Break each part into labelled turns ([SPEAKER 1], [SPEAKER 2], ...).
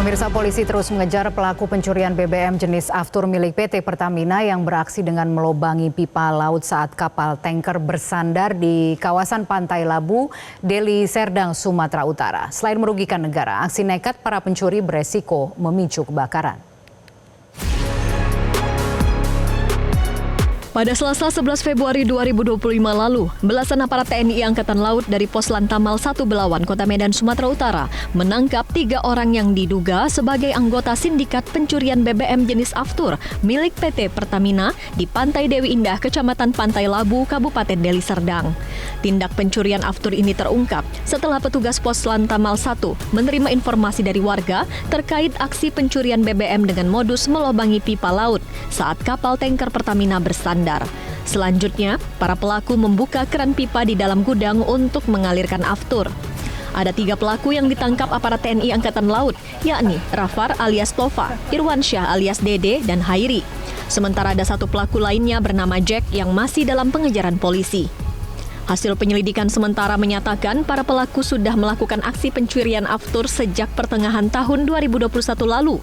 [SPEAKER 1] Pemirsa, polisi terus mengejar pelaku pencurian BBM jenis Aftur milik PT Pertamina yang beraksi dengan melobangi pipa laut saat kapal tanker bersandar di kawasan Pantai Labu, Deli Serdang, Sumatera Utara. Selain merugikan negara, aksi nekat para pencuri beresiko memicu kebakaran.
[SPEAKER 2] Pada Selasa 11 Februari 2025 lalu, belasan aparat TNI Angkatan Laut dari Pos Lantamal 1 Belawan, Kota Medan, Sumatera Utara, menangkap 3 orang yang diduga sebagai anggota sindikat pencurian BBM jenis Aftur milik PT Pertamina di Pantai Dewi Indah, Kecamatan Pantai Labu, Kabupaten Deli Serdang. Tindak pencurian Aftur ini terungkap setelah petugas Pos Lantamal 1 menerima informasi dari warga terkait aksi pencurian BBM dengan modus melobangi pipa laut saat kapal tanker Pertamina bersandar. Selanjutnya, para pelaku membuka keran pipa di dalam gudang untuk mengalirkan Aftur. Ada 3 pelaku yang ditangkap aparat TNI Angkatan Laut, yakni Rafar alias Tova, Irwansyah alias Dede, dan Hairi. Sementara ada 1 pelaku lainnya bernama Jack yang masih dalam pengejaran polisi. Hasil penyelidikan sementara menyatakan para pelaku sudah melakukan aksi pencurian Aftur sejak pertengahan tahun 2021 lalu.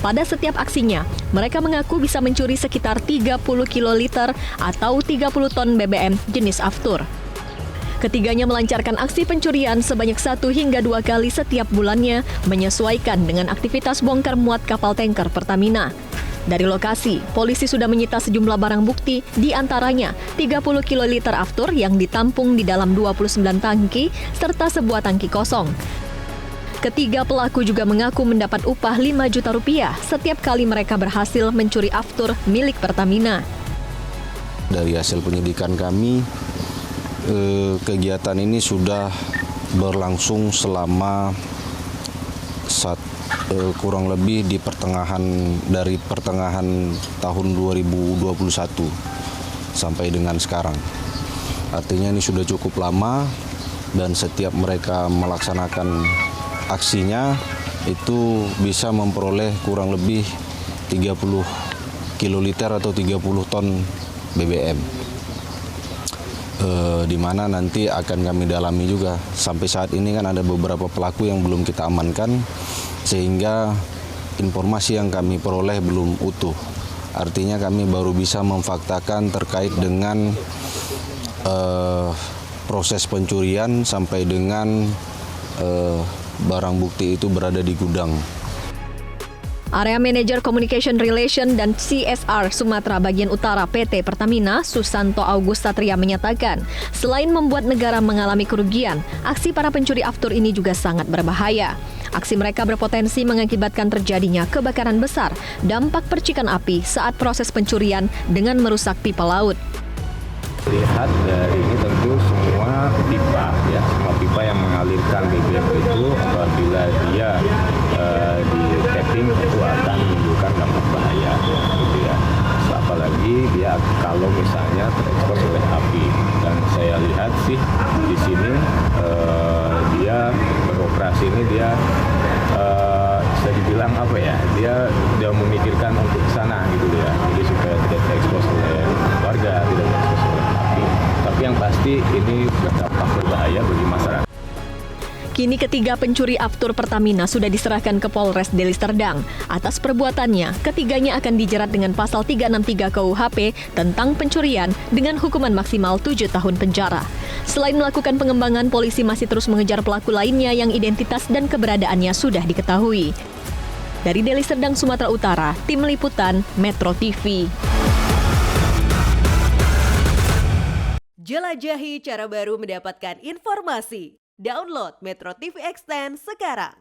[SPEAKER 2] Pada setiap aksinya, mereka mengaku bisa mencuri sekitar 30 kiloliter atau 30 ton BBM jenis Aftur. Ketiganya melancarkan aksi pencurian sebanyak 1 hingga 2 kali setiap bulannya, menyesuaikan dengan aktivitas bongkar muat kapal tanker Pertamina. Dari lokasi, polisi sudah menyita sejumlah barang bukti, di antaranya 30 kiloliter Aftur yang ditampung di dalam 29 tangki, serta sebuah tangki kosong. Ketiga pelaku juga mengaku mendapat upah 5 juta rupiah setiap kali mereka berhasil mencuri Aftur milik Pertamina.
[SPEAKER 3] Dari hasil penyidikan kami, kegiatan ini sudah berlangsung selama kurang lebih di pertengahan tahun 2021 sampai dengan sekarang. Artinya ini sudah cukup lama dan setiap mereka melaksanakan aksinya itu bisa memperoleh kurang lebih 30 kiloliter atau 30 ton BBM. Di mana nanti akan kami dalami juga. Sampai saat ini kan ada beberapa pelaku yang belum kita amankan, sehingga informasi yang kami peroleh belum utuh. Artinya kami baru bisa memfaktakan terkait dengan proses pencurian sampai dengan barang bukti itu berada di gudang.
[SPEAKER 2] Area Manajer Communication Relation dan CSR Sumatera Bagian Utara PT Pertamina, Susanto August Satria menyatakan, selain membuat negara mengalami kerugian, aksi para pencuri Aftur ini juga sangat berbahaya. Aksi mereka berpotensi mengakibatkan terjadinya kebakaran besar, dampak percikan api saat proses pencurian dengan merusak pipa laut.
[SPEAKER 4] Lihat dari ini tentu semua pipa yang mengalirkan BBM itu apabila dia di tapping itu akan menimbulkan dampak bahaya, gitu ya. Apalagi dia kalau misalnya terekspos oleh api. Dan saya lihat sih di sini dia beroperasi ini dia bisa dibilang apa ya? Dia memikirkan untuk sana gitu ya. Jadi supaya tidak terekspos oleh warga, tidak terekspos oleh api. Tapi yang pasti ini berdampak berbahaya bagi masyarakat.
[SPEAKER 2] Kini ketiga pencuri Aftur Pertamina sudah diserahkan ke Polres Deli Serdang. Atas perbuatannya, ketiganya akan dijerat dengan pasal 363 KUHP tentang pencurian dengan hukuman maksimal 7 tahun penjara. Selain melakukan pengembangan, polisi masih terus mengejar pelaku lainnya yang identitas dan keberadaannya sudah diketahui. Dari Deli Serdang, Sumatera Utara, Tim Liputan Metro TV.
[SPEAKER 5] Jelajahi cara baru mendapatkan informasi. Download Metro TV Extend sekarang.